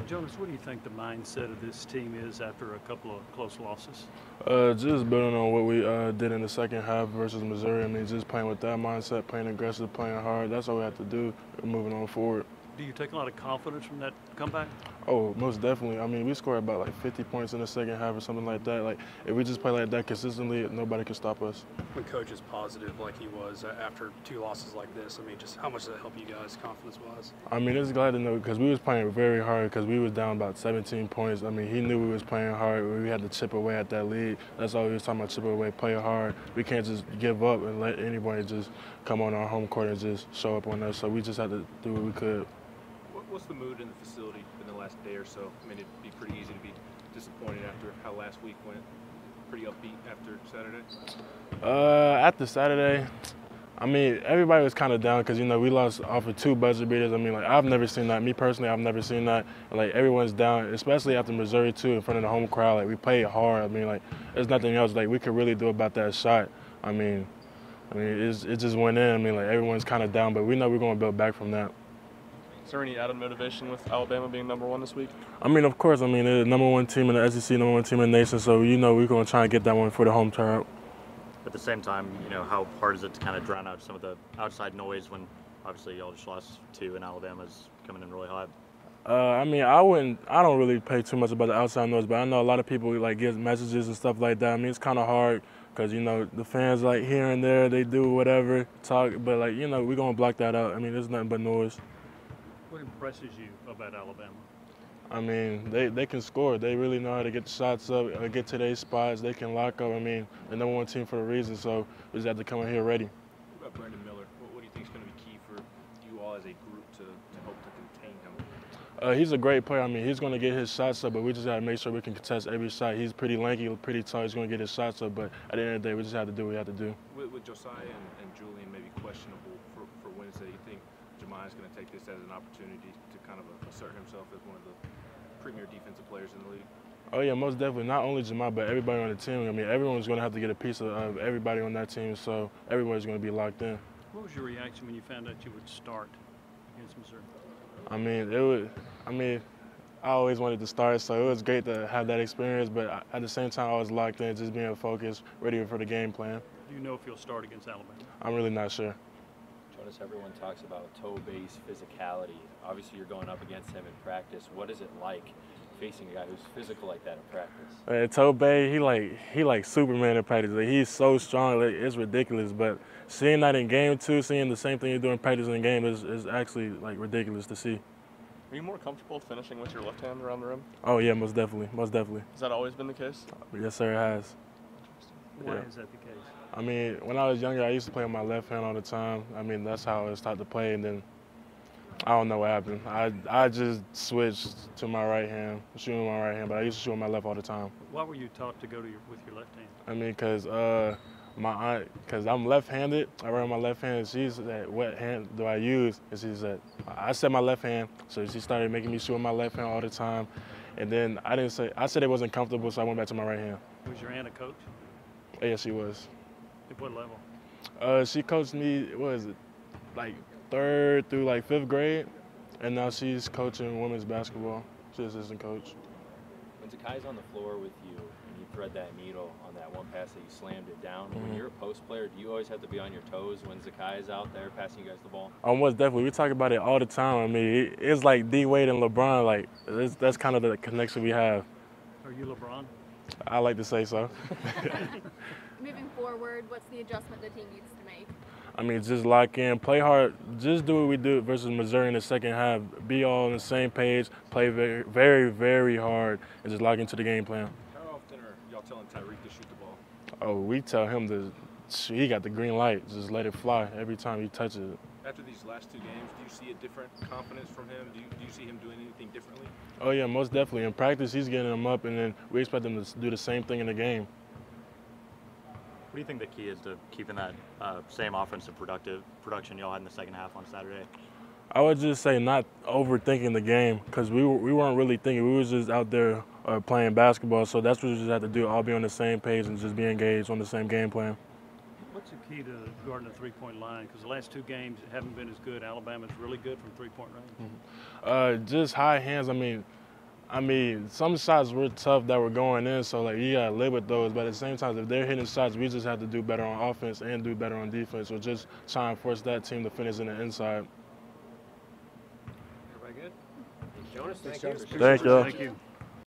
Jonas, what do you think the mindset of this team is after a couple of close losses? Just building on what we did in the second half versus Missouri. I mean, just playing with that mindset, playing aggressive, playing hard. That's all we have to do moving on forward. Do you take a lot of confidence from that comeback? Oh, most definitely. I mean, we scored about like 50 points in the second half or something like that. Like, if we just play like that consistently, nobody can stop us. When coach is positive like he was after two losses like this, I mean, just how much does that help you guys confidence-wise? I mean, it's glad to know because we was playing very hard because we was down about 17 points. I mean, he knew we was playing hard. We had to chip away at that lead. That's all we was talking about, chip away, play hard. We can't just give up and let anybody just come on our home court and just show up on us. So we just had to do what we could. What's the mood in the facility in the last day or so? I mean, it'd be pretty easy to be disappointed after how last week went. Pretty upbeat after Saturday? After Saturday, I mean, everybody was kind of down because, you know, we lost off of 2 buzzer beaters. I mean, like, I've never seen that. Me personally, I've never seen that. Like, everyone's down, especially after Missouri, too, in front of the home crowd. Like, we played hard. I mean, like, there's nothing else, like, we could really do about that shot. I mean, it just went in. I mean, like, everyone's kind of down, but we know we're going to build back from that. Is there any added motivation with Alabama being #1 this week? I mean, of course. I mean, they're the #1 team in the SEC, #1 team in the nation, so, you know, we're going to try and get that one for the home turnout. At the same time, you know, how hard is it to kind of drown out some of the outside noise when obviously y'all just lost 2 and Alabama's coming in really hot? I mean, I don't really pay too much about the outside noise, but I know a lot of people like get messages and stuff like that. I mean, it's kind of hard because, you know, the fans like here and there, they do whatever, talk, but like, you know, we're going to block that out. I mean, there's nothing but noise. What impresses you about Alabama? I mean, they can score. They really know how to get the shots up, get to their spots. They can lock up. I mean, the #1 team for a reason, so we just have to come in here ready. What about Brandon Miller? What do you think is going to be key for you all as a group to help to contain him? He's a great player. I mean, he's going to get his shots up, but we just got to make sure we can contest every shot. He's pretty lanky, pretty tall. He's going to get his shots up, but at the end of the day, we just have to do what we have to do. With Josiah and Julian maybe questionable for Wednesday, you think Jemiah's going to take this as an opportunity to kind of assert himself as one of the premier defensive players in the league? Oh, yeah, most definitely. Not only Jemiah, but everybody on the team. I mean, everyone's going to have to get a piece of everybody on that team, so everybody's going to be locked in. What was your reaction when you found out you would start against Missouri? I always wanted to start, so it was great to have that experience, but at the same time, I was locked in, just being focused, ready for the game plan. Do you know if you'll start against Alabama? I'm really not sure. Jonas, everyone talks about toe-based physicality. Obviously, you're going up against him in practice. What is it like facing a guy who's physical like that in practice? Tobey, he like Superman in practice. Like, he's so strong, like, it's ridiculous. But seeing that in game too, seeing the same thing you do in practice in game is actually like ridiculous to see. Are you more comfortable finishing with your left hand around the rim? Oh yeah, most definitely, most definitely. Has that always been the case? Yes, sir, it has. Why Yeah. is that the case? I mean, when I was younger, I used to play with my left hand all the time. I mean, that's how I was taught to play, and then I don't know what happened. I just switched to my right hand, shooting with my right hand, but I used to shoot with my left all the time. Why were you taught to go to with your left hand? I mean, my aunt, because I'm left-handed, I write with my left hand, she said, what hand do I use? And she said, I said my left hand, so she started making me shoot with my left hand all the time. And then I said it wasn't comfortable, so I went back to my right hand. Was your aunt a coach? Yeah, she was. At what level? She coached me, what is it, like 3rd through like 5th grade, and now she's coaching women's basketball. She's assistant coach. When Zakai's on the floor with you and you thread that needle on that one pass that you slammed it down, when you're a post player, do you always have to be on your toes when Zakai is out there passing you guys the ball? Most definitely. We talk about it all the time. I mean, it's like D-Wade and LeBron. Like, that's kind of the connection we have. Are you LeBron? I like to say so. Moving forward, what's the adjustment the team needs to make? I mean, just lock in, play hard, just do what we do versus Missouri in the second half. Be all on the same page, play very, very, very hard, and just lock into the game plan. How often are y'all telling Tyreek to shoot the ball? Oh, we tell him to, he got the green light, just let it fly every time he touches it. After these last 2 games, do you see a different confidence from him? Do you see him doing anything differently? Oh yeah, most definitely. In practice, he's getting them up, and then we expect him to do the same thing in the game. What do you think the key is to keeping that same offensive production y'all had in the second half on Saturday? I would just say not overthinking the game, because we weren't really thinking. We was just out there playing basketball, so that's what we just have to do, all be on the same page and just be engaged on the same game plan. What's the key to guarding the three-point line? Because the last 2 games haven't been as good. Alabama's really good from three-point range. Just high hands. I mean, I mean, some shots were tough that were going in, so like you gotta live with those. But at the same time, if they're hitting shots, we just have to do better on offense and do better on defense, or just try and force that team to finish in the inside. Everybody good? Thanks, Jonas. Thank you. Thank you. Thank you.